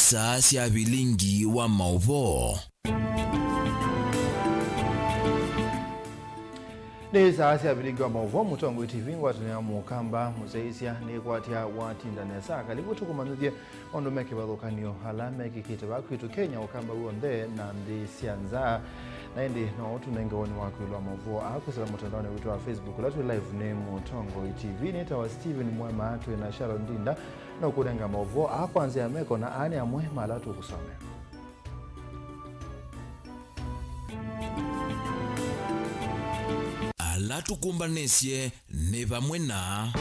saa cia bilingi wa mauvo. Ni saa cia bilingi wa mauvo Mutongo TV ngwatania mukamba muzeisia ni kwatia watinda nesa kalibu tukumanithie ondo meke bathukanio hala meke kitaba kwitu Kenya ukamba uonde na ndi sianza na ndi no tunengoni wako ilwa mauvo akusala mtandaoni wetu wa Facebook latu live ni Mutongo TV ni tawa Steven Mwema atu na Sharon Ndinda na kurenga mauvo akwanza ya meko na ani amwe malatu kusome. Alatukumbanesie ne bamwe na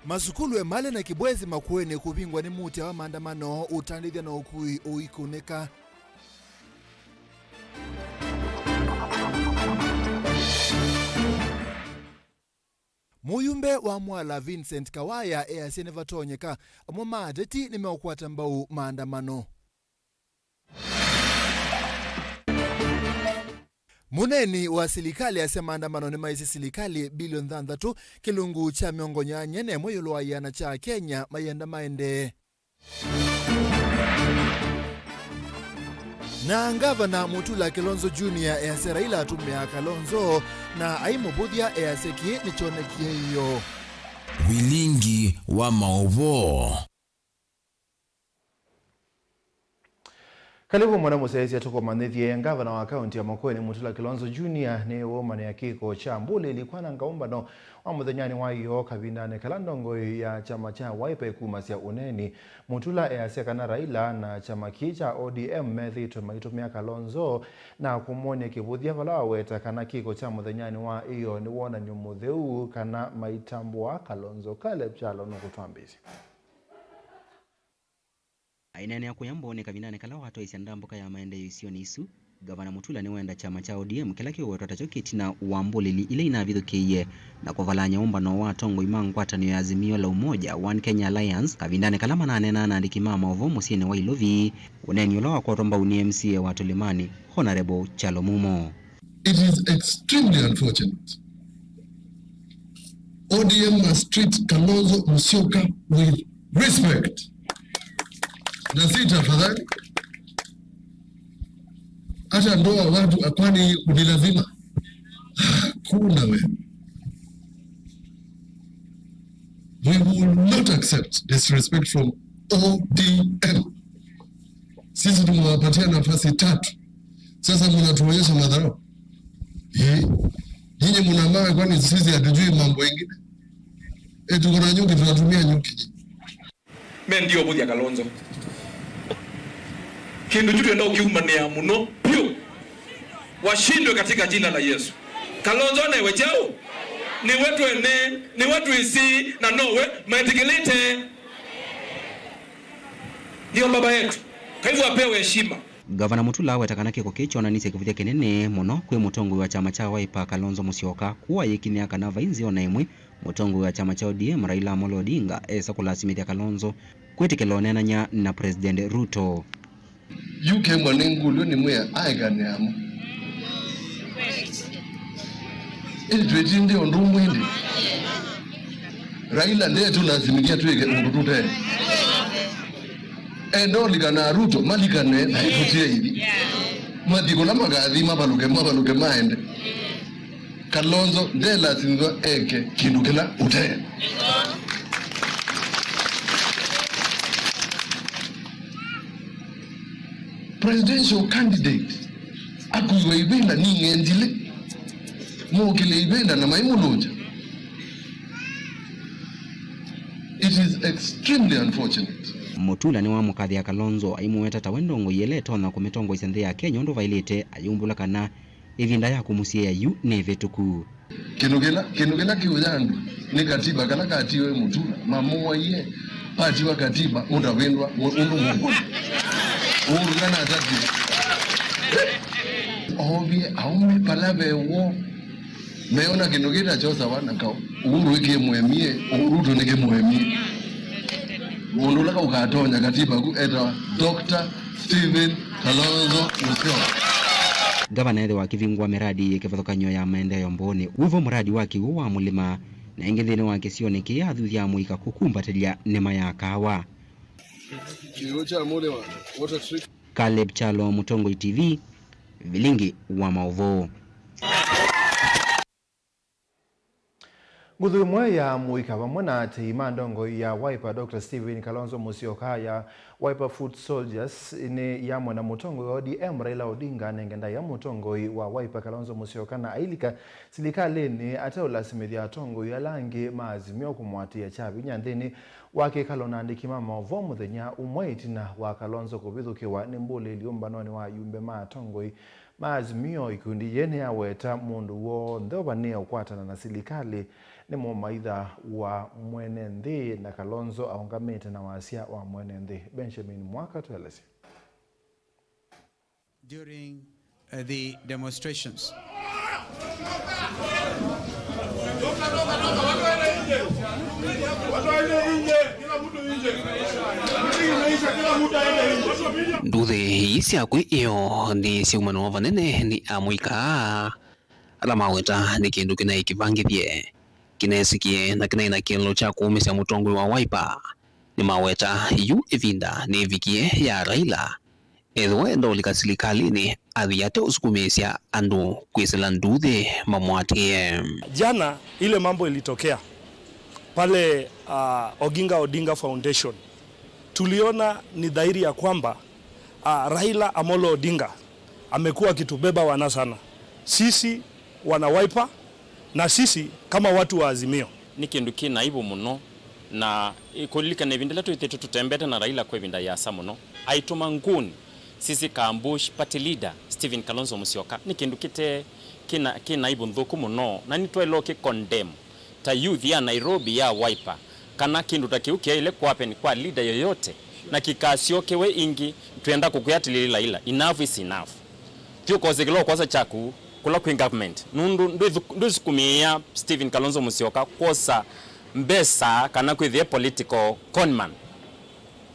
Masukulu emale na Kibwezi Makueni kubingwa ni muti wa maandamano utandithia na ukui uikuneka. Muyumbe wa Mwala Vincent Kawaya easene vatonyeka mwa adeti nimeokwata mbau maandamano. Muneni wa silikali asema maandamano ni maisi silikali bilioni 3 kilungu cha miongo nyanye ne moyo wa yana cha Kenya mayenda maende. Na Gavana Mutula Kilonzo Junior Raila atumia Kalonzo na Aimobudhia Seki ni chonekie hiyo. bilingi wa mauvo. Kalibu mwana musaisi ya tuko manithie Gavana wa kaunti ya Makueni Mutula Kilonzo Junior ni woma ya kiko cha mbule ilikuwa na ngaumbano wa muthenyani wa iyo kabindane kalandongo ya chama cha Wiper kumasia uneni Mutula aseka na Raila na chama kicha ODM methito maitumia Kalonzo na kumwonia kibudhia vala weta kana kiko cha muthenyani wa iyo ni wona nyumutheu kana maitambua Kalonzo Caleb Chalo nukutwambizi. Ainene ya kuyambone kabinane kala watu isiandambuka ya maendeleo isiyo nisu. Gavana Mutula ni wenda chama cha ODM kila kiyo watu atachoketi na uambulili ile inavidhukiye na kuvalanya umbano wa tongo imangwata ya azimio la umoja One Kenya Alliance kabindane kala manane na andikimama ovo musine wa ilovi uneni ulowa kwa tomba uni MCA wa Tulimani Honorable Chalo Mumo. It is extremely unfortunate. ODM must treat Kalonzo Musyoka with respect. Na sita tafadhali. Acha ndoa watu akwani ni lazima. Kuna wewe. We will not accept disrespect from ODM. Sisi tumewapatia nafasi 3. Sasa mnatuonyesha madharau. Nyinyi mnamaa kwani sisi hatujui mambo mengine? Tuko na nyuki tunatumia nyuki. Men ndio budi ya Kalonzo. Kindu chutu enda ukiumania muno pio washindwe katika jina la Yesu. Kalonzo na wejao ni wetu ene ni wetu isi na nowe maetegelete ndio baba yetu, kwa hivyo apewe heshima. Gavana Mutula wetakana kiko kicho na nise kivutia kinene muno kwe mutongo wa chama cha Wiper Kalonzo Musyoka kuwa yekini akana vainzi ona imwe mutongo wa chama cha ODM Raila Amolo Odinga esa kulasimithia Kalonzo kwetekelonenanya na President Ruto. Yuke mwanengulu ni mwea aigane amu. Tuweti ndi ondumu hindi. Raila ndiye tulazimikia tuweke ungutute. Endo ligana Ruto maligane na ifutia hivi. Madiko na magathi mabaluke maende. Kalonzo ndiye lazimizwa eke kindukila ute. Presidential candidate akuwa ibenda ni ngendile mwokile ibenda na maimulunja. It is extremely unfortunate. Mutula ni wa mukathi ya Kalonzo aimuweta tawendongo yeleto na kumetongo isende ya Kenya ndo vailete ayumbula kana ivinda ya kumusia ya yu nevetuku. Kinugela kiuyandu ni katiba kana katiwe Mutula mamuwa ye pati wa katiba undawendwa undu mungu. Urugana atati. Obie aume palave wo. Meona kinugela chosa wana kao. Uru wiki muemie, uruto nike muemie. Undulaka ukatonya katiba ku eta Dr. Steven Kalonzo Musyoka. Gavana wa kivingwa miradi kivathukanyo ya maendeleo mboni wivo mradi wake wa mulima na ingethini wake sioneke athuthia muika kukumbatilia nema ya kawa. Caleb Chalo, Mutongoi TV, Vilingi wa Maovo. Nguthu imwe ya muika vamwe na teima ndongo ya Wiper Dr. Stephen Kalonzo Musyoka ya Wiper Foot Soldiers ni yamwe na mutongo wa ODM Raila Odinga nengenda ya mutongo wa Wiper Kalonzo Musyoka na ailika silikalini ate ulasimithia tongo ya langi maazimio kumwatia chavi nyanthini wake Kalonandi kimama ovo muthenya umwe itina wa Kalonzo kubithukiwa ni mbuli liumbanoni wa yumbe matongo maazimio ikundi yene aweta mundu wonthe uvania ukwatana na silikali ni mumaitha wa mwene nthi na Kalonzo aungamite na wasia wa mwene nthi. Benjamin Mwaka tueleze. During the demonstrations, nduthi isia kwi iyo ni siumano vanene ni amuika ala maweta ni kindu kina ikivangithie kinesikie na kina ina kilo cha kuumisya mutongoi wa Wiper ni maweta yu evinda ni vikie ya Raila edwe ndolika silikalini athiate usukumisya andu kwisila nduthi mamwatie. Jana ile mambo ilitokea pale Oginga Odinga Foundation, tuliona ni dhahiri ya kwamba Raila Amolo Odinga amekuwa akitubeba wana sana sisi wana Wiper na sisi kama watu wa Azimio. Ni kindu kinaibu muno na ikulilika vinda letu itetu tutembete na Raila kwa vinda yasa muno aituma nguni sisi Kambush party leader Stephen Kalonzo Musyoka ni kindu kite kinaibu nthuku muno na nitwelo ki condemn ta youth ya Nairobi ya Wiper kana kindu takiukia ile kwapen kwa leader yoyote na kikasiokewe ingi tuenda kukuyatilila Raila. Enough is enough. Pio kozekelo kwaza chaku kula kwa government ndu sukumia Stephen Kalonzo Musyoka kosa mbesa kana kwithie political conman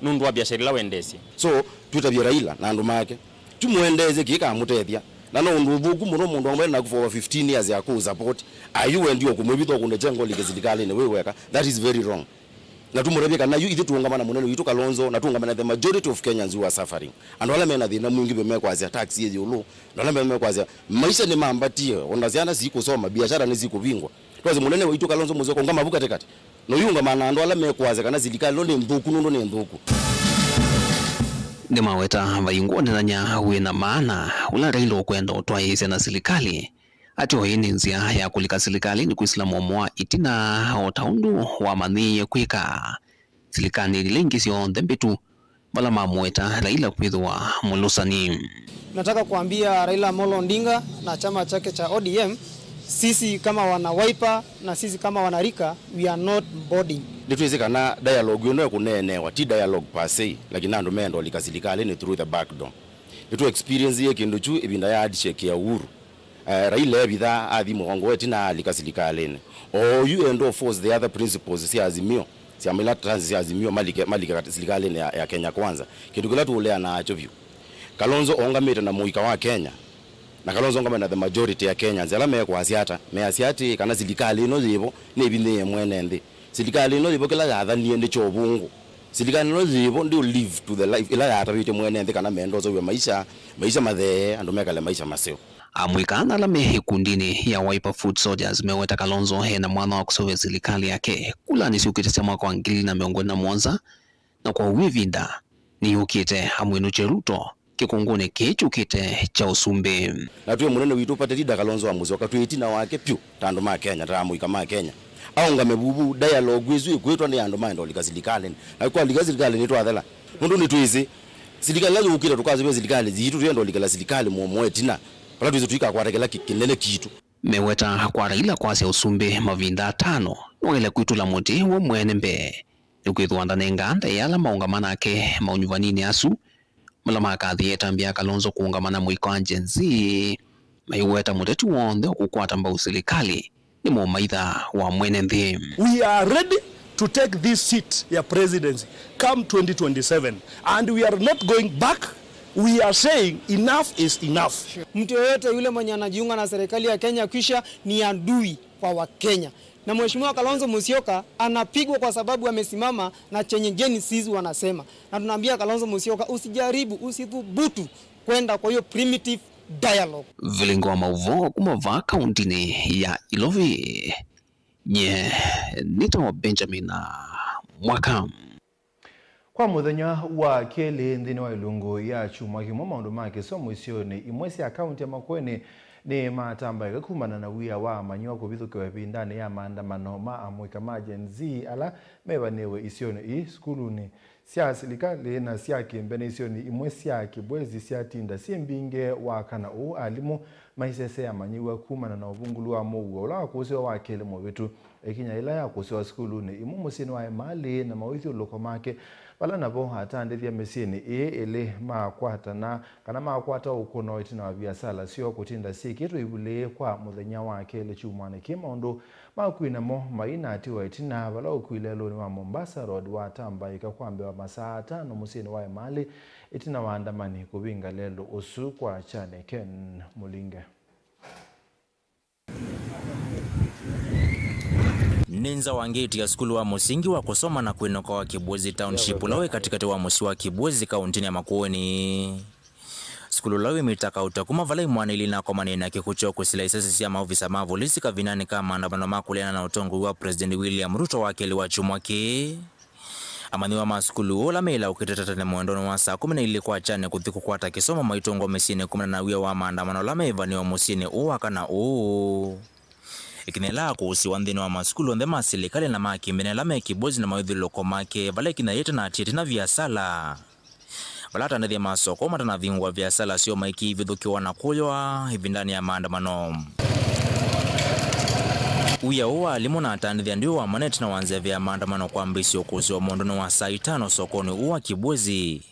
nundu wa biashara wendesi. So tutabia Raila na andu make tumuendeze kika amutethia na no ndu vuku muno mundu amwe na for 15 years ya ku support ayu ndio kumwibitho kunde jengo ligezidikali ne weweka. That is very wrong. Na tumurebia kana yu ithituungamana munene witu Kalonzo na tuungamana the majority of Kenyans who are suffering and wala mena thina mwingi bemekwa azia tax yezi ulu wala bemekwa azia maisha ni mambatie ondaziana ziko soma biashara ni ziko bingwa twaze munene witu Kalonzo Musyoka ngama buka tekati no yungamana ndo wala mekwaze kana zilikali ndo ndhuku ndo ne ndhuku ni maweta vaingwaniranya wina maana ula Raila ukwenda utwaise na silikali ati hoini nzia ya kulika silikali ni kuislamu mwa itina otaundu wa manie kwika silikani lilengi sio ndembitu bala mamweta Raila kwithwa mulusani. Nataka kuambia Raila Amolo Odinga na chama chake cha ODM, sisi kama wana Wiper na sisi kama wana Rika, we are not boarding. Nitwezekana dialogue yono kunenewa ti dialogue per se lakini nando mendo likasilikali ni through the back door. Nitu experience ye kindu chu ibinda ya adisheke ya uhuru. Raila ebitha athi mugongo wetina likasilikali ne. Or you and force the other principles si Azimio. Si amila trans si Azimio malika silikali ne ya Kenya kwanza. Kindu kila tuulea na acho view. Kalonzo ongamete na muika wa Kenya. Na Kalonzo ongamete na the majority ya Kenyans. Ala meko asiata. Me asiati kana silikali no zibo ne bine mwene ndi. Silikali no zibo kila yatha niende chobungu. Silikali no zibo ndio live to the life ila yatha bite mwene ndi kana mendo zo maisha mathe ando mekale maisha maseo. Amwikana la mehe kundini ya Wiper Foot Soldiers meweta Kalonzo he na mwana wa kusove silikali yake kula nisi ukitese mwaka wa 2021 na kwa uwivinda ni ukite amwinu cheruto kikungune kechu kite cha usumbe na tuwe munene witu pate lida Kalonzo wa Musyoka tuitina wake pyu tando ma Kenya tamuika ma Kenya au ngamebubu dialogue wezu kwetwa ni ando mind olikasilikali na kwa likasilikali ni twathela mundu ni twizi silikali lazo ukira tukaze silikali zitu tuyendo likasilikali momwetina pala tuizo tuika kwa regela kinene kitu meweta kwa Raila kwa se usumbe mavinda 5 wele kwitula muti wo mwene mbe nikwithwanda nenganda yala maungamana ake maunyuvanini asu malama kathi tambia Kalonzo kuungamana mwiko anjenzi maiweta mutetu wonde okukwata mbau silikali ni mumaitha wa mwene nthi. We are ready to take this seat ya presidency come 2027 and we are not going back. We are saying enough is enough. Mtu yoyote yule mwenye anajiunga na serikali ya Kenya kisha ni adui kwa Wakenya. na Mheshimiwa Kalonzo Musyoka anapigwa kwa sababu amesimama na chenye Gen Z wanasema. Na tunaambia Kalonzo Musyoka usijaribu, usithubutu kwenda kwa hiyo primitive dialogue. Vilingo wa mauvo kumava kauntini ya Ilovi. Nye nito Benjamin Mwaka. Kwa muthenya wa keli nthini wa ilungu ya chuma kimo maundu make somo isioni imwesi akaunti ya Makueni ni matamba kumana na wia wa manyiwa kuvithukiwa vindani ya maandamano ma amwika ma Gen Z ala mebanewe isioni skuluni sia serikali na sia kimbene isioni imwesi ya kibwezi sia tinda simbinge wa kana alimu maisese ya manyiwa kumana na uvungulu wa muwa ula kusiwa wa keli mwetu ekinya ila ya kusiwa skuluni imu musini wa mali na mawithi uloko make wala nabo atandithia mesini ile makwata na kana makwata ukono itina wa biasala sio kutinda si kitu ibule kwa muthenya wa kele chumane kimaundu makwinamo maina atiwa itina wala ukuilelo ni wa Mombasa Road wa tamba ikakwambe wa masaa 5 musini wa mali itina waandamani kubinga lelo usu kwa chane Ken Mulinge. Ninza wangeti ya skulu wa musingi wa kusoma na kuinoka wa Kibwezi Township lawe katikati wa musi wa Kibwezi kauntini ya Makueni. Skulu lawe mitaka utakuma valai mwanili na komani na kikucho kusila isasi siya mauvisa mavolisi kavinani kama andamano makuliana na utongu wa President William Ruto wakeli wa chumwake. Amaniwa maskulu ola meila ukitata na muendono wa saa 10 ilikuwa chane kuthiku kwa takisoma maitongo mesine 10 na wia wa maandamano la meivani wa musine uwaka na ikinela kuhusiwa nthini wa maskulu ndhe masilikali na makimbene la Kibwezi na mawithi loko make vala ikina yete na atieti na viasala vala tanethia masoko matana vingwa viasala sio maiki vithukiwa na kuyoa hivi ndani ya maandamano. Uya uwa alimu na atanithia ndio wa maneti na wanzia vya maandamano kwa mbisi ukuziwa mondono wa saa 5 sokoni uwa Kibwezi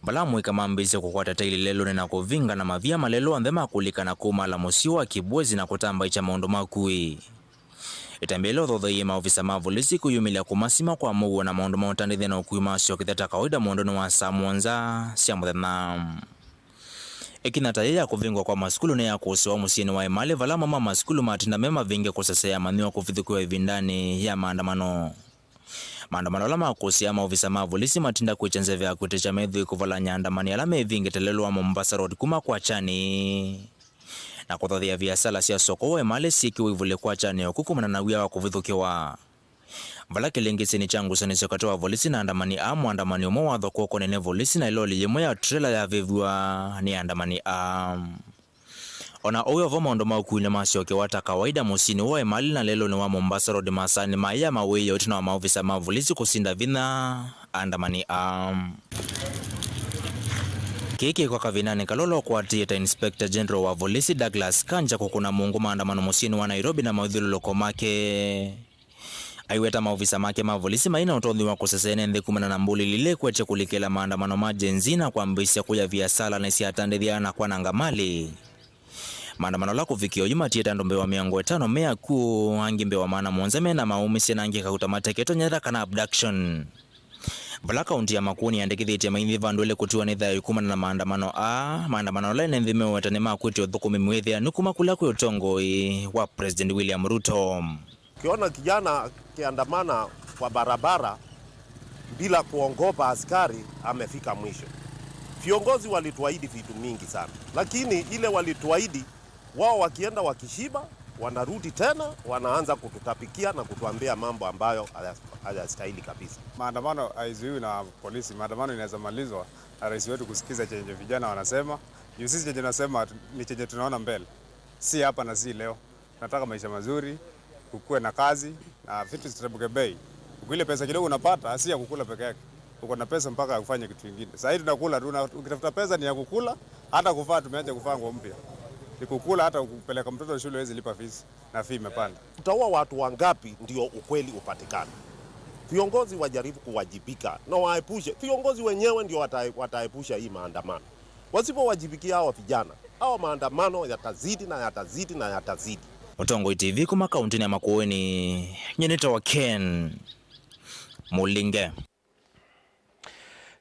vala mwika mambisi kukwata taili lelo na kuvinga na mavia malelo andhe makulika na kuma la musio wa Kibwezi na kutamba icha maundu makui. Itambele odhodhoye maofisa mavolisi kuyumilia kumasima kwa muwa na maundu mautandithia na ukuima sio kitheta kawaida mondono wa saa 1 sia muthena. Ikinataye ya kuvingwa kwa maskulu na ya kusiwa musieni wa imali vala mama maskulu matinda mema vinge kusasea maniwa kufithukiwa vindani ya maandamano. Maandamano la makosi ya maofisa mavolisi matinda kuichenze vya kutecha medhi kuvala nyandamani ala mevinge telelo wa Mombasa Road kuma kwa chani. Na kuthodhia viasala siya soko wa imali siki wivule kwa chani okukumana na wia wa kuvithukiwa. Vala kilengisi ni changu sanisi katoa volisi na andamani amu andamani umo wa dhoko nene volisi na iloli yemo ya trela ya vivua ni andamani ona oyo voma ondoma ukuine masioke wata kawaida musini uwa imali na lelo ni wa Mombasa Road masani maya mawe yote na wa maofisa mavolisi kusinda vina andamani kiki kwa kavinani kalolo kwa Theater Inspector General wa Volisi Douglas Kanja kukuna mungu maandamano musini wa Nairobi na maudhulu loko make. Aiweta maofisa make mavolisi maina utondi wa kusesene ndhe 12 lile kweche kulikela maandamano majenzina kwa mbisi ya kuya viasala na isi atandithia na kwa nangamali. Maandamano la kufikio yuma Theater ndombe wa 500 mea kuu angimbe wa maana mwonzeme na maumisi na angika utamateketo nyera kana abduction. Vala kaunti ya Makueni ya ndekithiti ya mainthi vandwele kutiwa nitha ya yukumana na maandamano la nendhime wetane makwiti uthukumi mwethia nukuma kula kwa utongo wa President William Ruto. Ukiona kijana kiandamana kwa barabara bila kuongopa askari amefika mwisho. Viongozi walituahidi vitu mingi sana, lakini ile walituahidi wao wakienda wakishiba wanarudi tena wanaanza kututapikia na kutuambia mambo ambayo hayastahili kabisa. Maandamano haizuiwi na polisi. Maandamano inaweza malizwa na rais wetu kusikiza chenye vijana wanasema. Sisi chenye tunasema ni chenye tunaona mbele, si hapa na si leo. Tunataka maisha mazuri, kukue na kazi na vitu zitabuke bei. Ukile pesa kidogo unapata si ya kukula peke yake. Uko na pesa mpaka ufanye kitu kingine. Sasa hivi tunakula tu, ukitafuta pesa ni ya kukula, hata kuvaa tumeacha kuvaa nguo mpya. Ni kukula, hata kupeleka mtoto shule hawezi lipa fees na fee imepanda. Utaua watu wangapi ndio ukweli upatikane? Viongozi wajaribu kuwajibika na waepushe. Viongozi wenyewe ndio wataepusha hii maandamano. Wasipowajibikia hao vijana, hao maandamano yatazidi na yatazidi na yatazidi. Utongo TV kuma kaunti ya Makueni, nyeneta wa Ken Mulinge.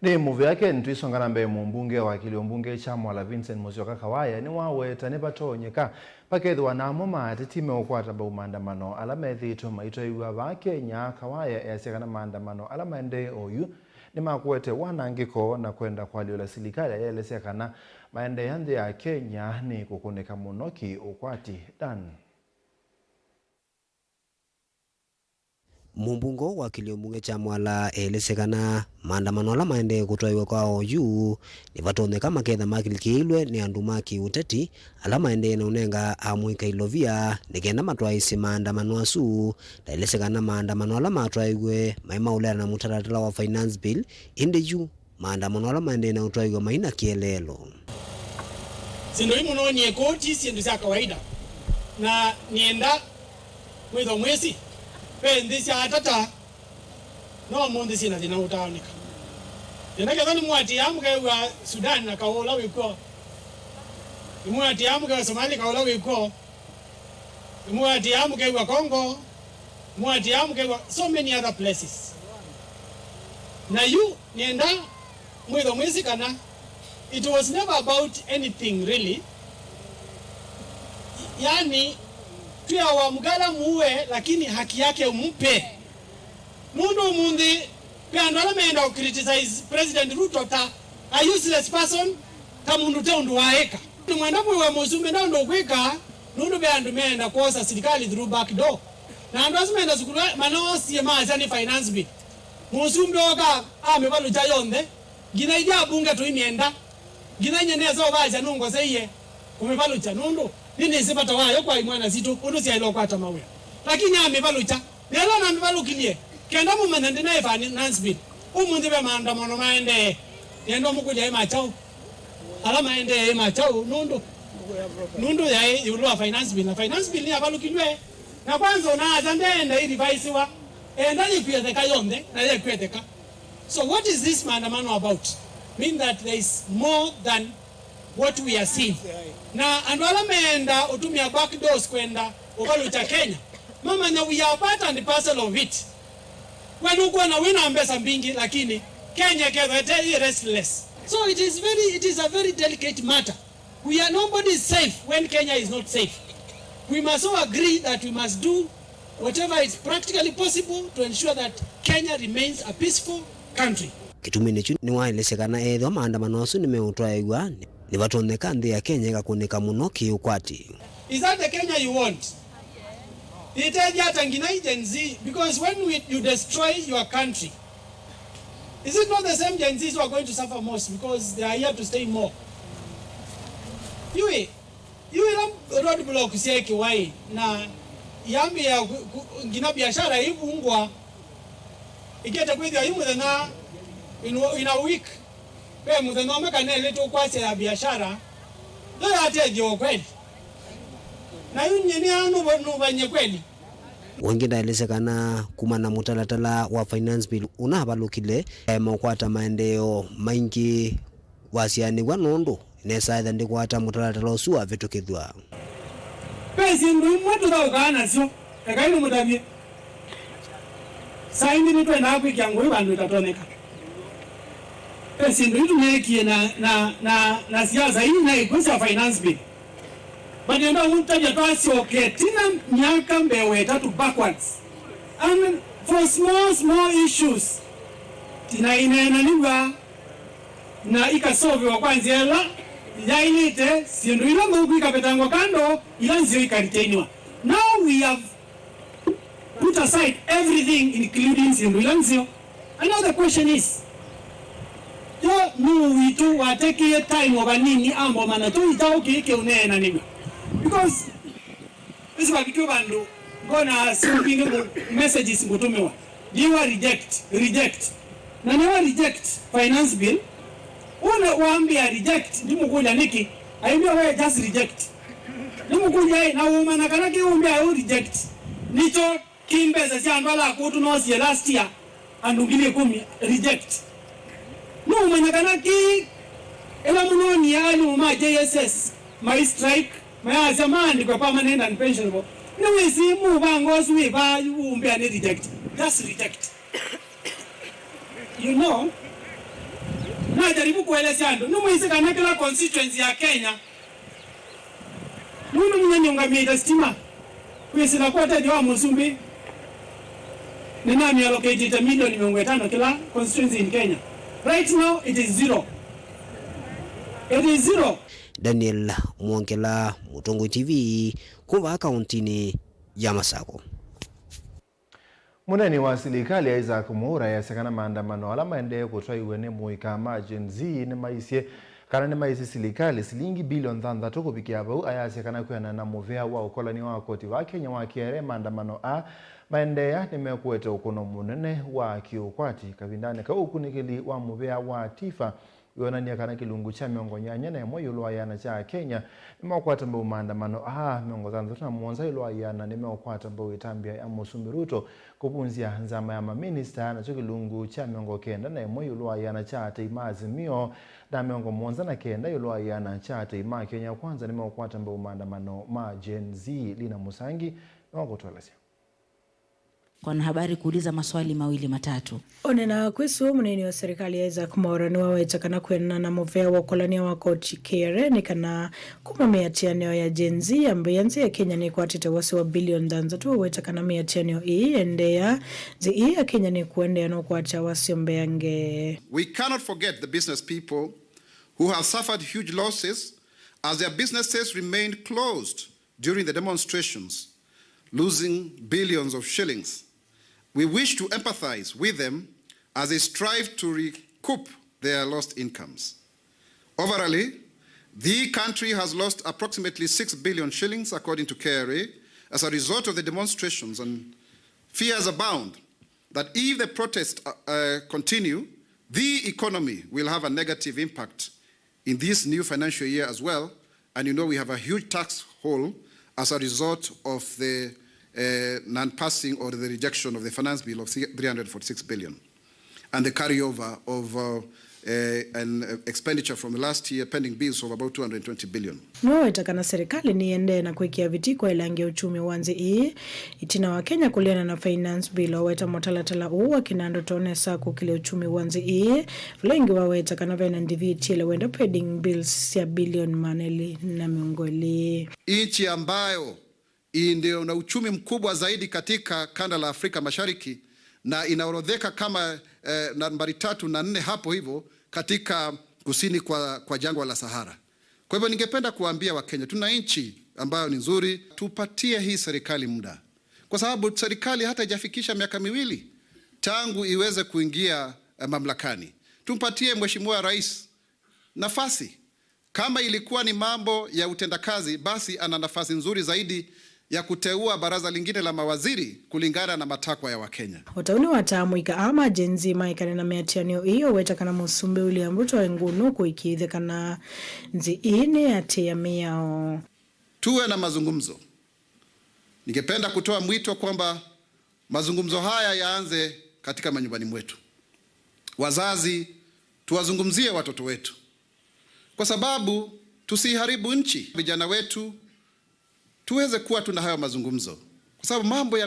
Ni muvi yake ntuisongana mbe mumbunge wa Kiliombunge Chamwala Vincent Musyoka Kawaya ni waweta nibatonyeka pakethwa namo matitime ukwata ba maandamano ala methito maito iwa ba Kenya. Kawaya yasekana maandamano ala maende oyu ni makwete wanangiko na kwenda kwa liola serikali yelesekana maende yande ya Kenya ni kukuneka munoki ukwati dan. Mumbungo wa Kiliombunge Chamwala elesekana maandamano ala maende kutoiwa kwa OU ni vatoneka maketha makilikilwe ni andu maki uteti ala maende na unenga amwika ilovia nikenda matwaisi maandamano asu na elesekana maandamano ala matwaiwe maima ulera na mutaratala wa finance bill indeju maandamano ala maende na utwaiwa maina kielelo sindo imuno ni ekoti sindu za kawaida na nienda mwezi pendisi atata no monde sina dina utaonika tena kadhani mwati amke wa Sudan na kaola wiko mwati amke wa Somalia kaola wiko mwati amke wa Congo mwati amke wa so many other places na you nienda mwezi kana it was never about anything really, yani pia wa mgala muwe lakini haki yake umpe mundu mundi pia ndo ameenda criticize President Ruto ta a useless person kama mundu te ndo waeka mwenda mwe muzume ndo kweka nundu bya ndo meenda kosa serikali through back door na ndo azimeenda zukuru manosi ya mazani finance bill musumbe oka amebalu jayonde gina ija bunge to imienda gina nyene zo baja nungo seye umebalu cha nundu nini sipata wayo kwa imwana zitu undu si ailo kwa tamawe lakini amebalucha nelo na amebalukilie kenda mu manende na finance bill umunde be maandamano maende yendo mukuja ema chao ala maende ema chao nundu ya yulwa finance bill na finance bill ni abalukilwe na kwanza unaanza ndenda ili vaisiwa enda likweteka yonde na likweteka. So what is this maandamano about? Mean that there is more than what we are seeing. Na andwala meenda utumia back doors kwenda ukalucha Kenya. Mama na we are part and parcel of it. When uko na wina mbesa mbingi lakini Kenya kevete restless. So it is a very delicate matter. Nobody is safe when Kenya is not safe. We must all agree that we must do whatever is practically possible to ensure that Kenya remains a peaceful country. Kitumini chu ni waelesekana edho maandamano asu nimeutwaiwa ni vatoneka nthi ya Kenya ikakuneka muno kiukwati. Is that the Kenya you want? Itaji hata ngina Gen Z, because when you destroy your country, is it not the same Gen Zs who are going to suffer most because they are here to stay more? You roadblock sieki wai na yambi ya ngina biashara hivu ungwa ikete kwithia yumu thana in a week pe muthenya omekane leto kwase ya biashara ndio ateje kweli na yunyeni anu banye kweli wengi ndaelesekana kumana mutalatala wa finance bill unabalukile makwata maendeleo maingi wasiani wa nondo nesaitha ndikwata mutalatala usu avitukithwa pesi ndu mwetu thaukaana sio ekaini mutavie saini ni twenda kwikia ngui bandu itatoneka pesi ndu tumekie na siasa hii na ikusa finance bill but you know untaja twasi okay tina miaka mbewe tatu backwards and for small issues tina inenaniwa na ikasolve wa kwanza ela yailite sindu ila mungu ikapetangwa kando ila nzio ikaritainwa. Now we have put aside everything including sindu ila nzio. And now the question is yo muwitu wateke time over nini ambo mana tu itao kike unena niga because this bakitu bandu gonna sending messages ngutumewa diwa reject na newa reject finance bill una waambia reject ndimukuja niki aimbia wewe just reject ndimukuja na umana kana kiumbia wewe reject nicho kimbeza cyandwala kutu no sie last year andungile 10 reject no umana kana ki ela munoni yani ma JSS my strike my zamani kwa permanent and pensionable no we see mu bango swi ba umbia ni reject just reject. You know Na jaribu kueleza ndo. Numu isi kanekela constituency ya Kenya. Nunu mnyanyonga mieta stima. Kwesi na kwa tadi wa Musumbi. Nina allocated $1 million kila constituency in Kenya. Right now it is zero. It is zero. Daniel Mwongela, Mutongo TV, kuva kauntini ya Masako. Muneni wa serikali Isaac Mwaura yasekana maandamano ala maendeleo kutwaiwe ne muika emergency ne maisie kana ne maisi serikali silingi bilioni 3 kubikia aba ayasekana kuyana na muvea wa ukolani wa koti wa Kenya wa kiere maandamano a maendeleo nimekuete ukono munene wa kiukwati kavindane ka ukunikili wa muvea wa tifa yonania kana kilungu cha miongonyanya na moyo lwa yana cha Kenya nimekwata mbo maandamano miongo zanzo na muonza lwa yana nimekwata mbo itambia ya Musumbi Ruto kupunzia nzama ya maminista na kilungu cha miongo kenda na moyo lwa yana cha Azimio na miongo muonza na kenda lwa yana cha Kenya kwanza nimekwata mbo maandamano ma Gen Z Lina Musangi na wakotolesea kwa habari kuuliza maswali mawili matatu. Onena kwisu muneni wa serikali ya Isaac Mwaura ni wawechakana kwena na muvea wa kolania wa koti kere ni kana kumamea tianeo ya Gen Z ambaye nzi ya Kenya ni kwa tete wasi wa bilioni 3 wawechakana mea tianeo endea zi ya Kenya ni kuendea no kwa cha wasi mbeange. We cannot forget the business people who have suffered huge losses as their businesses remained closed during the demonstrations, losing billions of shillings. We wish to empathize with them as they strive to recoup their lost incomes. Overall, the country has lost approximately 6 billion shillings, according to KRA, as a result of the demonstrations, and fears abound that if the protests continue, the economy will have a negative impact in this new financial year as well. And you know we have a huge tax hole as a result of the non-passing or the rejection of the finance bill of 346 billion and the carryover of an expenditure from the last year pending bills of about 220 billion. No itakana serikali ni ende na kuikia vitiko ilange uchumi wanzi itina wa Kenya kuliana na finance bill weta motalatala kinando tone saku kile uchumi wanzi flengi waweta kana vena ndiviti ile wenda pending bills ya billion maneli na miongoli. Nchi ambayo ndio na uchumi mkubwa zaidi katika kanda la Afrika Mashariki na inaorodheka kama nambari 3 na 4 hapo hivyo katika kusini kwa jangwa la Sahara. Kwa hivyo ningependa kuambia Wakenya tuna nchi ambayo ni nzuri, tupatie hii serikali muda. Kwa sababu serikali hata haijafikisha miaka 2 tangu iweze kuingia mamlakani. Tumpatie Mheshimiwa Rais nafasi. Kama ilikuwa ni mambo ya utendakazi, basi ana nafasi nzuri zaidi ya kuteua baraza lingine la mawaziri kulingana na matakwa ya Wakenya. Watauni watamuika ama Gen Z maikane na meatianio iyo wetakana Musumbi William Ruto ngunu kuikithe kana nzi ine atia miao. Tuwe na mazungumzo. Ningependa kutoa mwito kwamba mazungumzo haya yaanze katika manyumbani mwetu. Wazazi tuwazungumzie watoto wetu. Kwa sababu tusiharibu nchi. Vijana wetu tuweze kuwa tuna hayo mazungumzo. Kwa sababu mambo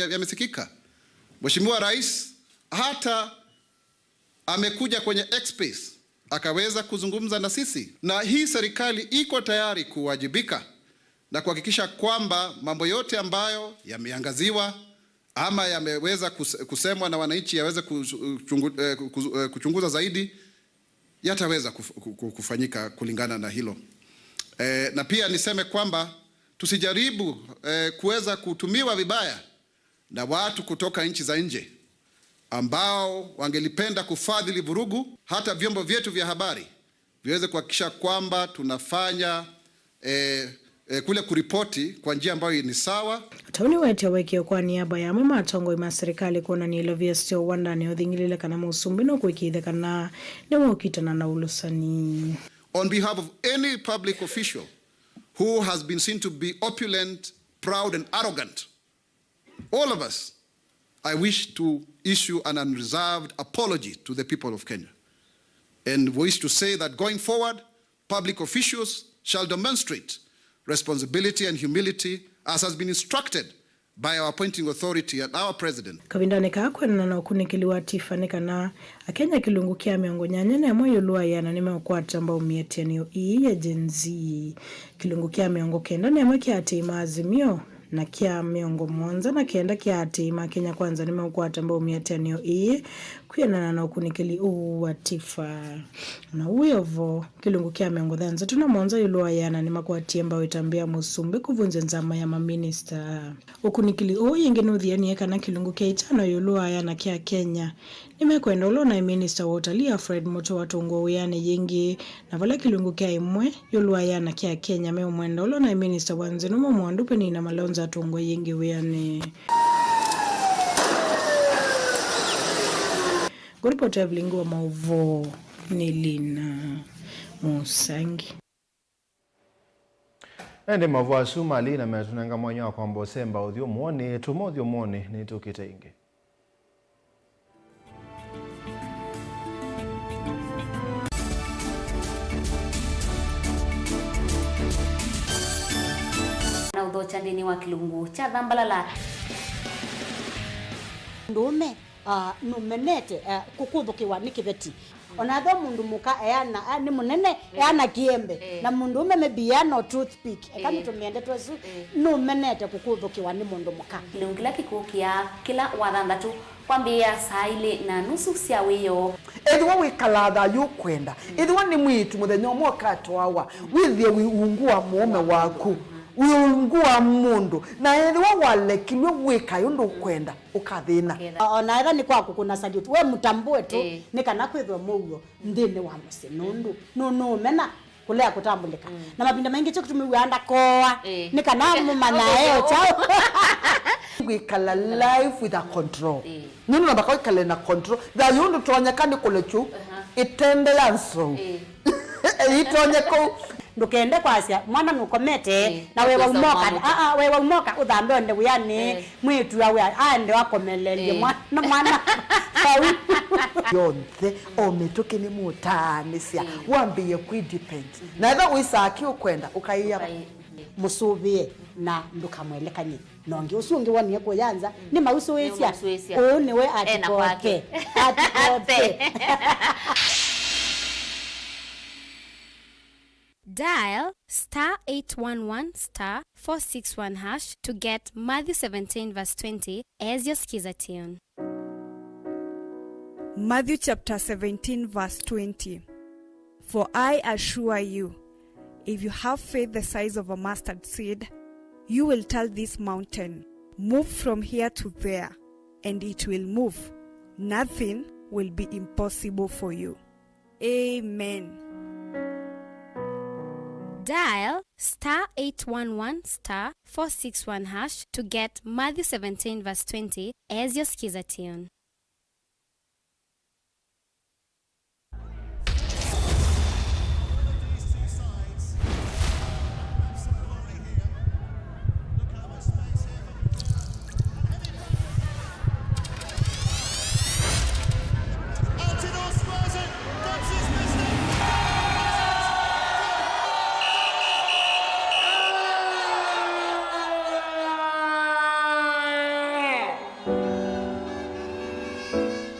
yamesikika. Mheshimiwa Rais hata amekuja kwenye X-Space akaweza kuzungumza na sisi. Na hii serikali iko tayari kuwajibika na kuhakikisha kwamba mambo yote ambayo yameangaziwa ama yameweza kusemwa na wananchi yaweze kuchunguza zaidi yataweza kufanyika kulingana na hilo. Na pia niseme kwamba tusijaribu kuweza kutumiwa vibaya na watu kutoka nchi za nje ambao wangelipenda kufadhili vurugu. Hata vyombo vyetu vya habari viweze kuhakikisha kwamba tunafanya kule kuripoti kwa njia ambayo ni sawa. Tauni wetu wekio kwa niaba ya mama atongo ima serikali kuna ni ilovia sio wanda ni odhingilile kana Musumbi no kuikithe kana ni mwokitana na ulusani. On behalf of any public official who has been seen to be opulent, proud and arrogant, all of us, I wish to issue an unreserved apology to the people of Kenya and wish to say that going forward, public officials shall demonstrate responsibility and humility as has been instructed by our appointing authority and our president. Kavindane kakwena na ukunikiliwa tifane kana Akenya kilungu kia miongo nyanyene moyo lua yana nimeokwata ambao mietianio ya Gen Z kilungu kia miongo kenda ne kia atima azimio na kia miongo mwanza na kienda kia atima Kenya kwanza nimeokwata ambao mietianio kuyana na ukunikili watifa na uyovo kilungu kia miongo dhanza tuna mwanza yulua yana nimeokwati ambao itambia Musumbi kuvunja nzama ya maminista ukunikili yengenudhiani eka na kilungu kia itano yulua yana kia Kenya nimekwenda ulona minister wa utalii Fred Moto watungo uyane yengi na vala kilungu kia imwe yulua yana kia Kenya mwenda ulona minister wanzinumo mwandupe ni na malonza atungo yengi uyane Guripote ya vlingu wa mauvo Nilina Musangi Ende mavua suma lina metunanga mwanyo kwa mbosemba udhio mwoni tumodhio mwoni ni tukite inge. Na udhochandini wa kilungu cha dhambalala ndume numenete kukudhukiwa nikiveti onatho mundu muka eana ni munene eana kiembe na mundu mebiano toothpick ekamitumende twesu numenete kukudhukiwa ni mundu muka kilungila kikukia kila wathandatu kwambia saa ile na nusu cia wiyo Edwa wikalatha yukwenda edwa ni mwitu muthenya mwoka twawa withie wiungua muome waku wiungua mundu na edwa walekilwe wika yundu kwenda ukathina ona ega ni kwaku kuna salute we mutambue tu ni kana kwithwa mugo ndine wa muse nundu no mena kulea kutambulika na mapinda mengi cyo kutumiwanda koa ni kana mumanaeo chao wikala life with a control nunu nabaka wikala na control da yundu tonyakani kulechu itende yanso itonyeko ndukende kwasia mwana nukomete na wewe umoka wewe umoka udhambe onde uyani mwitu yawe ande wakomelelie mwana sawi yonze ometoke ni mutanisia wambiye ku depend na eba wisaki ukwenda ukaiya musubie na ndukamwelekanye nonge usungi wani ko yanza ni mauso wesia one we atikote Dial *811*461# to get Matthew 17 verse 20 as your skiza tune. Matthew chapter 17 verse 20. For I assure you, if you have faith the size of a mustard seed, you will tell this mountain, move from here to there, and it will move. Nothing will be impossible for you. Amen. Dial *811*461# to get Matthew 17 verse 20 as your skiza tune.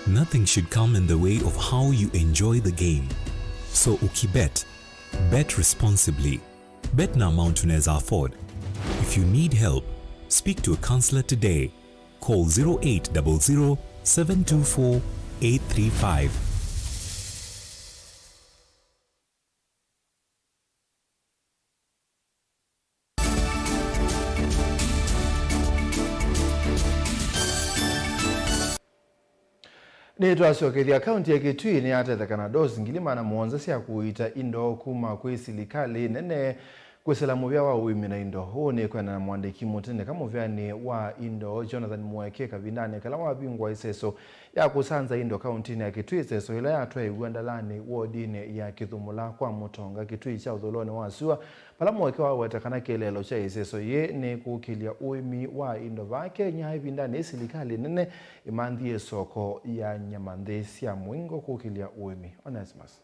Nothing should come in the way of how you enjoy the game. So Ukibet, bet responsibly. Bet na amount unaweza afford. If you need help, speak to a counselor today. Call 0800 724 835. Ni twasokethia kaunti ya Kitui ni atethekana dosi ngilima na muonza cia kuita indo kuma kwi silikali nene kwesela muvya wa uimi na indo huu ni kwena na mwandiki mutende kama muvyani wa indo Jonathan Mweke kavindani kala wabingwa iseso ya kusanza indo kaunti ya Kitui iseso ila ya tuwe uandalani wodine ya Kithumula kwa Mutonga Kitui cha udholone wa Sua pala Mweke wa wetakana kelelo cha iseso ye ni kukilia uimi wa indo vake nya vindani silikali nene imandhie soko ya Nyamandhesi ya Mwingo kukilia uimi. Onesimus.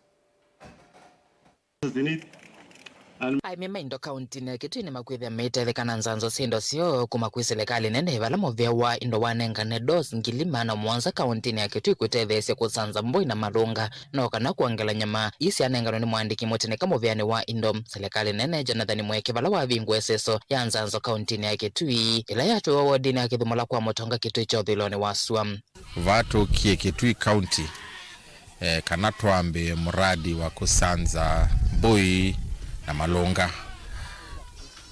Aimima indo kaunti ne kitu ni makwithia meitethekana nzanzo sindo sio kuma kwi serikali nene vala movewa indo wanengane dos ngilima na mwanza kaunti ne kitu ikutethesia kusanza mboi na malunga no kana kuangela nyama isi anengano ni mwandiki mutene kama vyane wa indo serikali nene Jonathan Mweke vala wa vingwe seso ya nzanzo kaunti ne kitu ila yatu wa wodi ne kithumula kwa motonga kitu cho thiloni waswa vato kie kitu kaunti kana twambe mradi wa kusanza mboi na malonga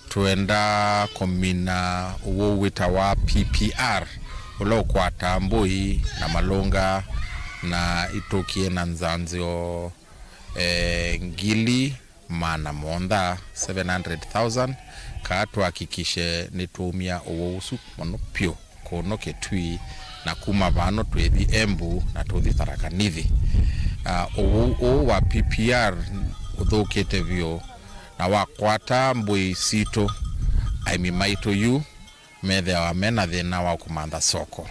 tuenda komina uwo wita wa PPR ulo kwa tamboi na malonga na itokie na nzanzio ngili mana monda 700,000 katu hakikishe nitumia uwo usu monopio kono ketui na kuma vano twethi embu na tuthi tarakanithi uwo wa PPR uthukite vyo na wakwata mbui sito aimimaito yu methe wa mena thina wa kumantha soko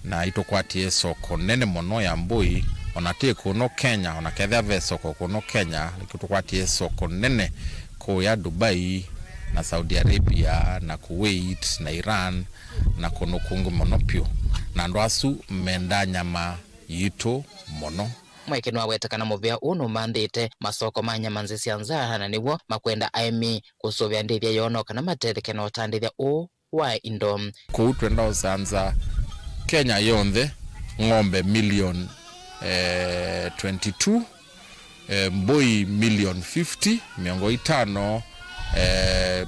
na itokwatie soko nene mono ya mbui onatie kuno Kenya onakethia ve soko kuno Kenya itokwatie soko nene ko ya Dubai na Saudi Arabia na Kuwait na Iran na kuno kungu monopio na ndwasu menda nyama yito mono Mweke nwa wetakana muvea unu mandite masoko manyama nzisi anzaha na niwo makwenda aimi kusuvya ndithia yono kana matetheke na otandithia u wa indo. Kuutwenda osanza Kenya yonthe ng'ombe million 22 mboi million 50 miongo itano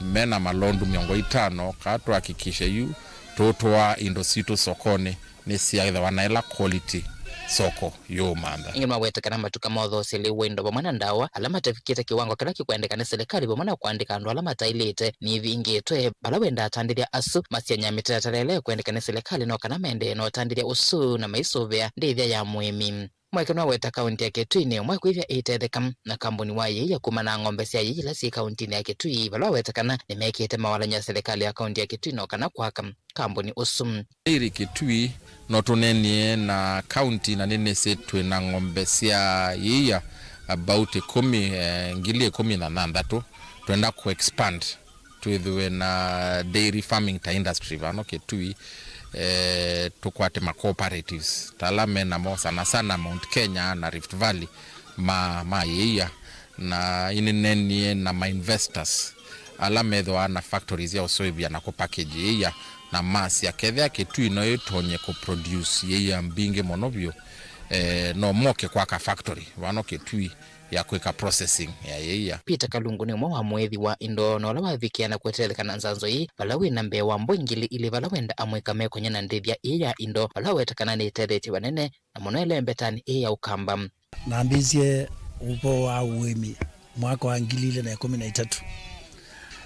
mena malondu miongo itano katu hakikishe yu totoa indo sito sokoni ni siagitha wanaela quality soko yo manda ingema wetakana matuka motho sili wendo bomana ndawa alama tafikita kiwango kila kikwendekana serikali bomana kuandika ando alama tailete ni vingitwe bala wenda atandithia asu masianya mitatarele kuendekana serikali no kana mende no atandithia usu na maisovea ndithia ya muimi Mweke nwa weta kaunti ya Kitui mweke hivya itetheka na kampuni wa ya kumana ng'ombe cia yila si kaunti ya Kitui bala wetakana nimekete mawalanya serikali ya kaunti ya Kitui no kana kwaka kampuni usum iri Kitui no tunenie na kaunti na nene setwe na ng'ombe cia yia about 10,000 tuenda ku expand tuithwe na dairy farming ta industry vano Kitui tukwate ma cooperatives talame na mo sana Mount Kenya na Rift Valley ma yia na inenenie na ma investors alame dho na factories ya soybean na ko package yia na mass ya kethea Kitui no itonye ko produce yia mbinge monobio no moke kwa ka factory wano Kitui ya kweka processing ya yia Peter Kalungu ni mwa mwethi wa indo no la wavikia na kwetelekana nzanzo hii balawe na mbewa mbwingili ili balawenda amweka meko nyana ndithia ya indo balawe takana ni tetheti wanene na monele mbetani ya ukamba na ambizie upo wa uwemi mwaka wa 2013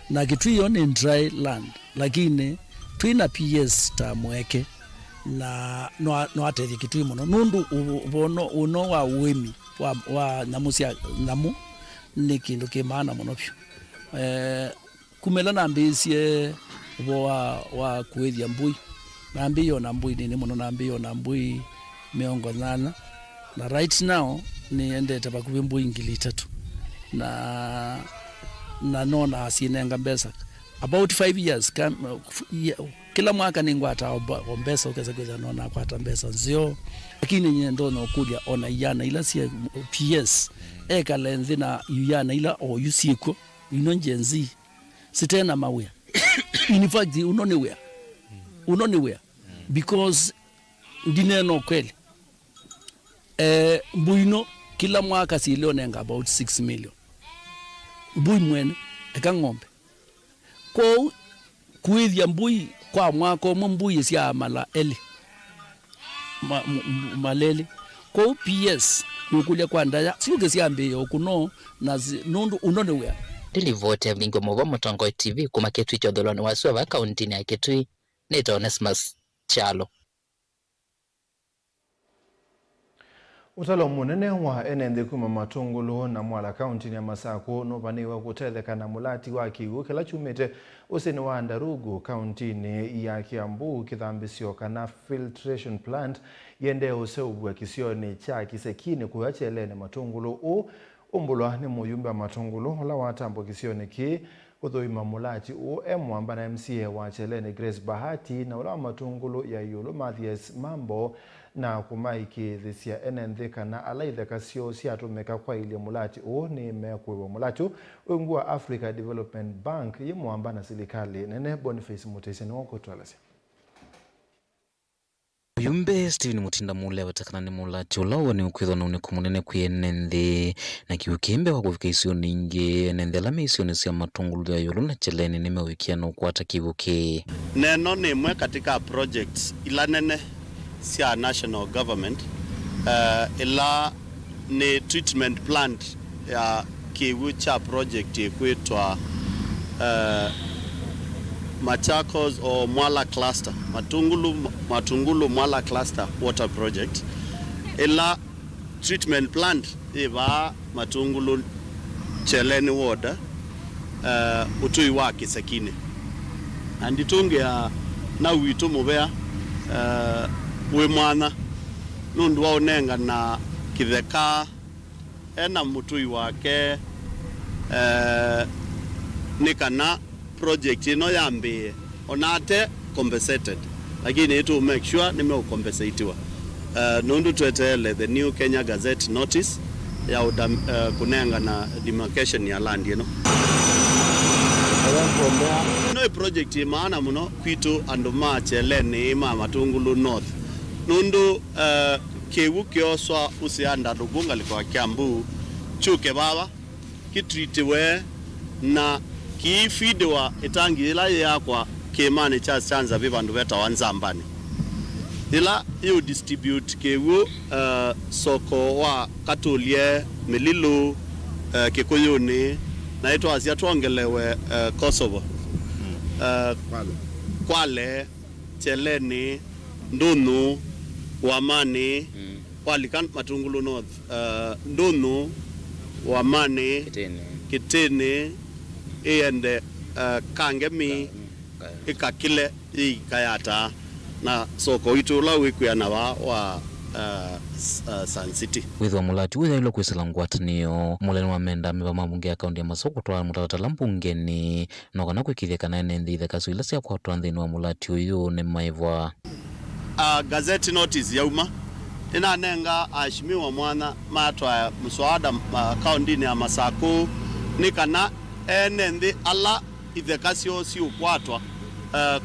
na Kitui yo ni dry land lakini twina PS ta mweke na no atethi Kitui muno nundu uno wa uwemi wa namusia namu ni kindu kimana muno pyo kumela na ambizie wa kuethia mbui na ambiyo na mbui ni muno na ambiyo na mbui miongo 8 na right now ni endete bakubi mbui 3 na nona asinenga mbesa about 5 years kila mwaka ningwata ombesa ukeza kweza nona kwata mbesa nzio lakini nyendo no kuja ona yana ila si PS eka lenzi na yana ila o yusiko inonjenzi sitena mawea in fact unoniwea because dineno kweli mbuino kila mwaka silionenga about 6 million mbui mwene eka ng'ombe kwa kuithia mbui kwa mwako mbui cia mala eli maleli kwa PS nukulia kwa ndaya siuge siambe okuno na nundu unone wea delivote vingo movo Motongo TV kuma Kitui chodoloni waswa wa kaunti ya Kitui nito Onesmus Chalo Utalo munene wa enende kuma matungulu na mwala kaunti ya Masako no baniwa kutetheka na mulati wa kiwu kila chumete useni wa Ndarugu kaunti ya Kiambu kithambisio kana filtration plant yende useubwa kisioni cha kisekine kuachelene matungulu umbulwa ni muyumbe wa Matungulu ola watambukisione ki uthoima mulati mwamba na MCA wa Chelene Grace Bahati na ula wa Matungulu ya Yulu Mathias Mambo na kumaiki thisia enenthi kana alaithe kasio siatumika kwa ile mulati ni mekwewa mulati ungua Africa Development Bank ye mwamba na serikali nene Boniface Muteseni wako twalasi. Yumbe Steven Mutinda mule watakana ni mulati ulawa ni ukwitho na uniku munene kuyenenthi na kiukimbe wa kufika isio ningi nende lame isio nisi ya Matungulu ya Yulu na Chelene nimewikia na ukwata kivuki. Neno ni mwe katika projects ilanene sia national government ila ni treatment plant ya kiwucha project kuitwa Machakos or Mwala Cluster, Matungulu Mwala Cluster Water Project. Ila treatment plant iba Matungulu Chelene Water utuiwa Kisekine. Anditunge na witu mubea we mwana nundu waonenga na kitheka ena mutui wake nikana project ino yambi onate compensated lakini itu make sure nimeukompensatiwa nundu tuetele the New Kenya Gazette notice ya kunenga na demarcation ya land ino no project maana muno kwitu anduma Chelene ima Matungulu North nundu kewu kioswa usianda rugunga liko Kiambu chuke baba kitritiwe na kifidwa itangi ila yakwa kemane cha chanza vibandu beta wanzambani ila you distribute kewu soko wa Katulie Mililu Kikuyuni na ito azia tuongelewe Kosovo Kwale Chelene Ndunu Wamani Walikan Matungulu North Ndunu Wamani Kitene and Kangemi ikakile ikayata na soko itu la wikuya na wa Sun City withwa mulati witha ilo kwisila ngwatanio muleni wa menda miva mabunge ya kaunti ya Masoko twa mutatala mbungeni no kana kwikithia kana enenthi ithe kasu ila sia kwatwa nthini wa mulati uyu ni maivwa gazette notice yauma ina nenga ashimiwa mwana matwa mswada kaunti ya Masako ni kana enenthi ala ithe kasio si ukwatwa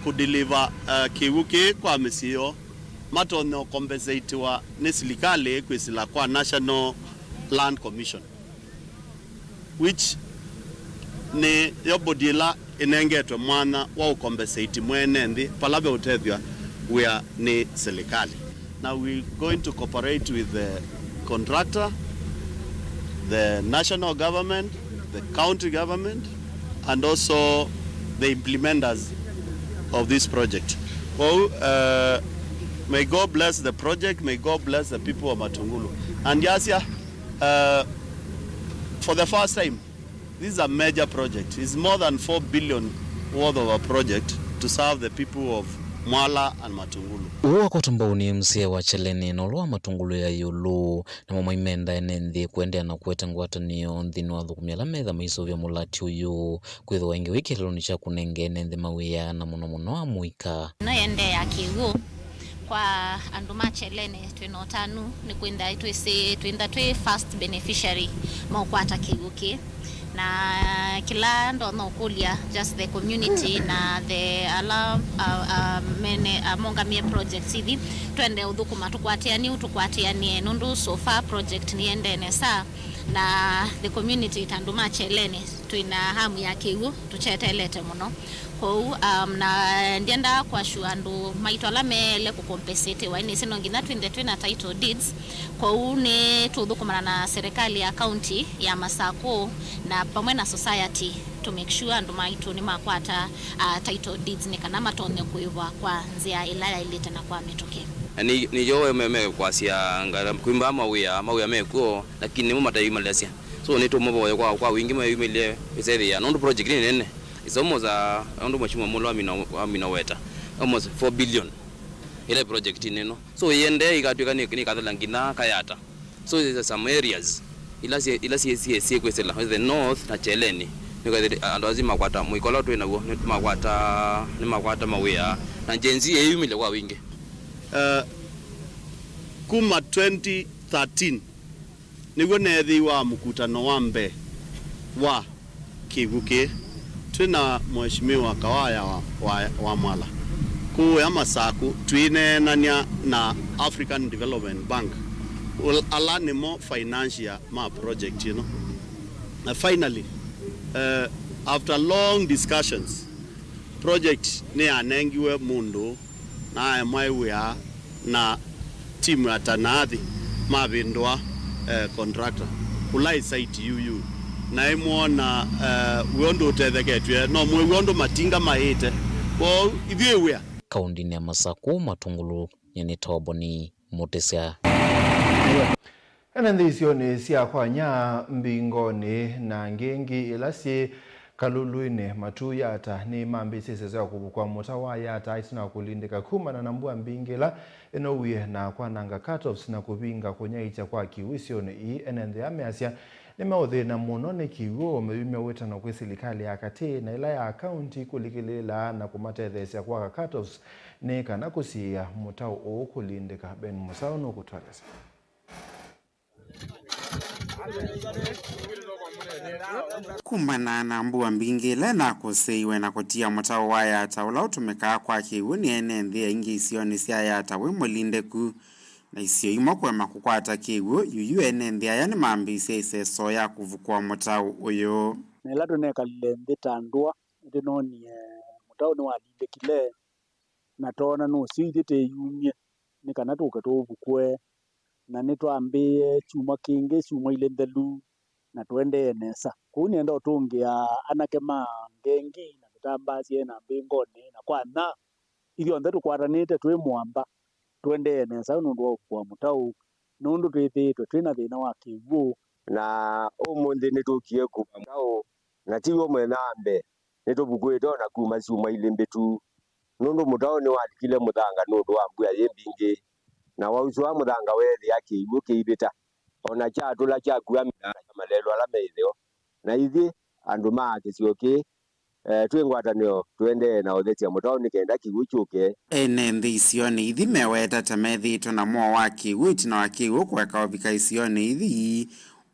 kudeliver kiwuki kwa misio matono compensate wa ni serikali kwisila kwa National Land Commission which ni yobodila inengetwe mwana wa compensate mwenendi palabe utethwa we are ni serikali. Now we going to cooperate with the contractor, the national government, the county government and also the implementers of this project. Well, may God bless the project, may God bless the people of Matungulu. And Yasia, for the first time, this is a major project. It's more than 4 billion worth of a project to serve the people of Mwala and Matungulu. Uwa kwa tumbauni MCA wa Chelene na uloa Matungulu ya Yulu na mama imenda enenthi kuendea na kuweta ngwatanio nthini wa thukumia la metha maiso vya mulati uyu kwitho wengi wiki liloni cha kunenge enenthi mawia na muno wa muika no yende ya kiwu kwa anduma Chelene twinotanu ni kwenda twenda first beneficiary maukwata kiwuki na kila ndo no kulia just the community na the ala mene amonga mie projects hivi twende uthukuma tukwatiani nundu so far project ni ende nesa na the community tanduma Chelene twina hamu ya kiwu tuchetelete muno ko na ndienda kwa shuandu maitwala mele kukompensate wa ini sino ngina twina title deeds kwa une tuthukumana na serikali ya county ya Masako na pamwe na society to make sure andu maitu ni makwata title deeds ni kana matone kuiva kwa nzia ilala ileta na kwa metoke ni yo meme kwa sia ngara kuimba mawia meko lakini mu matai Malaysia so ni to mobo kwa wingi mwe iseri ya nondo project ni nene is almost ndo machimo mulo amina weta almost 4 billion ile project neno so yende ikatwika ni kathala ngina kayata so there's some areas ila si kwesela the north na Cheleni niko ando azima kwata muikola tu inago ni makwata mawia na jenzi yeyumile kwa wingi kuma 2013 niguo nethi wa mkutano wa mbe wa Kiguki twina mheshimiwa Kawaya wa Mwala kuya masaku twinenania na African Development Bank alani mo financial ma project, you know. And finally, after long discussions, project ni anengiwe mundo na maiwea na timu ya Tanadhi mabindwa contractor ulai site UU na imwona uondo utethegetwe no mwe uondo matinga maite wo ithiwe kaundini ya Masaku Matungulu nyene Toboni Mutesya Enendisioni sia kwanya mbingoni na ngengi ilasi kaluluine matuya ata ni mambi siseze kubukwa mutawa ya ata isina kulindika kumana na mbua mbingila enowie na kwa nanga cut-offs na kubinga kunyaicha kwa kiwisioni hii enende ya measia ni maudhi na muno kiwo mewime weta na kwesilikali ya kati na ila ya akaunti kulikilila na kumatedhesi ya kwa cut-offs ni kanakusia mutau o kulindika Ben Musao no kutwalesa kumana na mbua mbingile na kuseiwe na kutia mutau wa yata ula utumika kwa kiwu ni enenthi ya ingi isioni sia yata we mulindeku na isio imokwe makukwata kiwu yuyu enenthi ya ni mambisi iseso ya kuvukua mutau uyu nelato nekalile nditandua ndinoni mutau ni walindekile na tona no siithite yumye ni kana tukatuvukwe na nitwambie chuma kingi chuma ile ndelu na twende nesa kuni enda utungia anake mangengi na mitambasie na mbingoni na kwana ithio ndetu kwaranite twi mwamba twende nesa nundu kwa mutau nundu twithitwe twina thina wa kiwu na umuthi nitukie ku mutau na tiwo mwenambe nitubukwite na kuma chuma ile mbetu nundu mutau ni walikile muthanga nundu wa mbuya yembingi na wauzu wa muthanga wethi akiibu kiibita ona chatula chakua malelo ala meithio na ithi andu ma kisioki twingwatanio twende na uthetia mutau nikenda kiguchuke enenthi isioni ithi meweta tamethito na mwa wa kiwu itina wa kiwu kweka ovika isioni ithi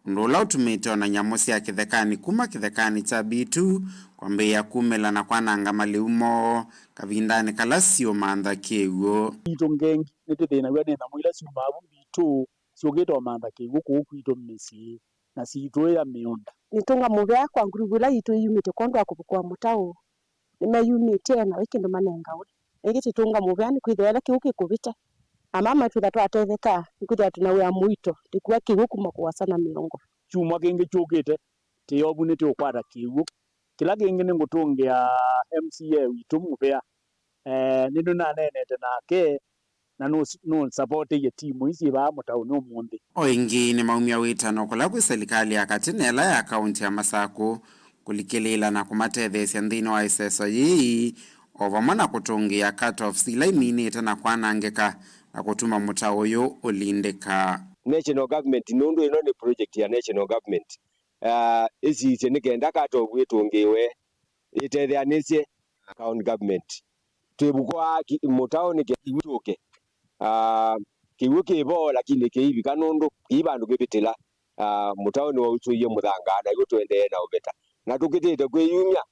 ndula utumite na nyamu cia kithekani kuma kithekani cha bitu kwambia kumela na kwananga maliumo kavindani kalasio mantha kiwu ito ngengi nitithina wene na mwila siumavu bitu siogeta mantha kiwu kukwito misi na siitwe ya miunda nitunga muvea kwa nguruvula itu yumite kondo akuvukwa mutau nimeyumite na wikindu manenga we egiti tunga muvea ni kwithela kiuki kuvita amama tutha twatetheka nikuthia tunawe muito tikuwa kiwu kuma kuwasana miongo chuma kingi chukite tiyobu niti ukwata kiwu kila kingi ni ngutungia MCA witu muvea nindu na nenete nake na no support ye timu isi ba mutau no mundi oingi ni maumia witano kula kwi serikali ya katinela ya kaunti ya Masaku kulikilila na kumatethesia nthini wa iseso yii ovamwe na kutungia cut-offs ila iminite na kwanangika na kutuma mutau uyu ulindika national government nundu ino ni project ya national government isi nikenda cut-off witungiwe itetheanisie county government twibukwa mutau nikiuke kiwu kibo lakini kiibi kanundu ibandu kibitila mutau ni wausuye muthanga na igo twende na ubeta na tukitite kwiyumya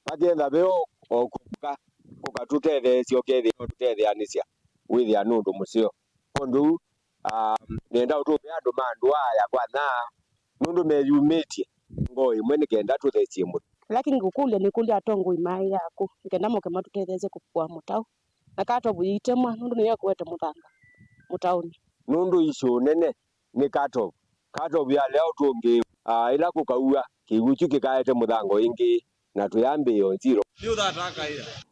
pathetha beo okuka ukatutethe siokethi tutetheanisia withi anundu musio kondu nenda utupe andu mandu aya kwana nundu meyumitie ngoi mwene kenda tuthecie mutu lakini ngukule nikulia tongo imai yako ngenda moke matutetheze kukua mutau na kato buitemwa nundu niyo kuwete muthanga mutauni nundu icio nene ni kato bya leo tungi ila kukaua kiguchu kikaete muthango ingi na tuyambe yo zero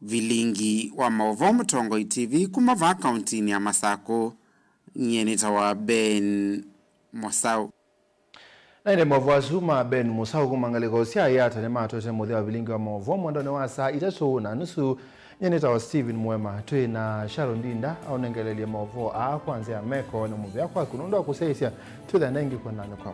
vilingi wa Maovo Mutongoi TV kuma va kaunti ya Masaku nyeni tawa Ben Musao Naine mavo azuma Ben Musau kumangaliko sia yata ne matote muthia bilingi wa mavo mwandone wa saa 3:30 nyeneta wa Steven Mwema twe na Sharon Dinda au nengelelie mavo a kwanza ya meko ne muvya kwa kunundwa kuseisia to the nengi kwa nane kwa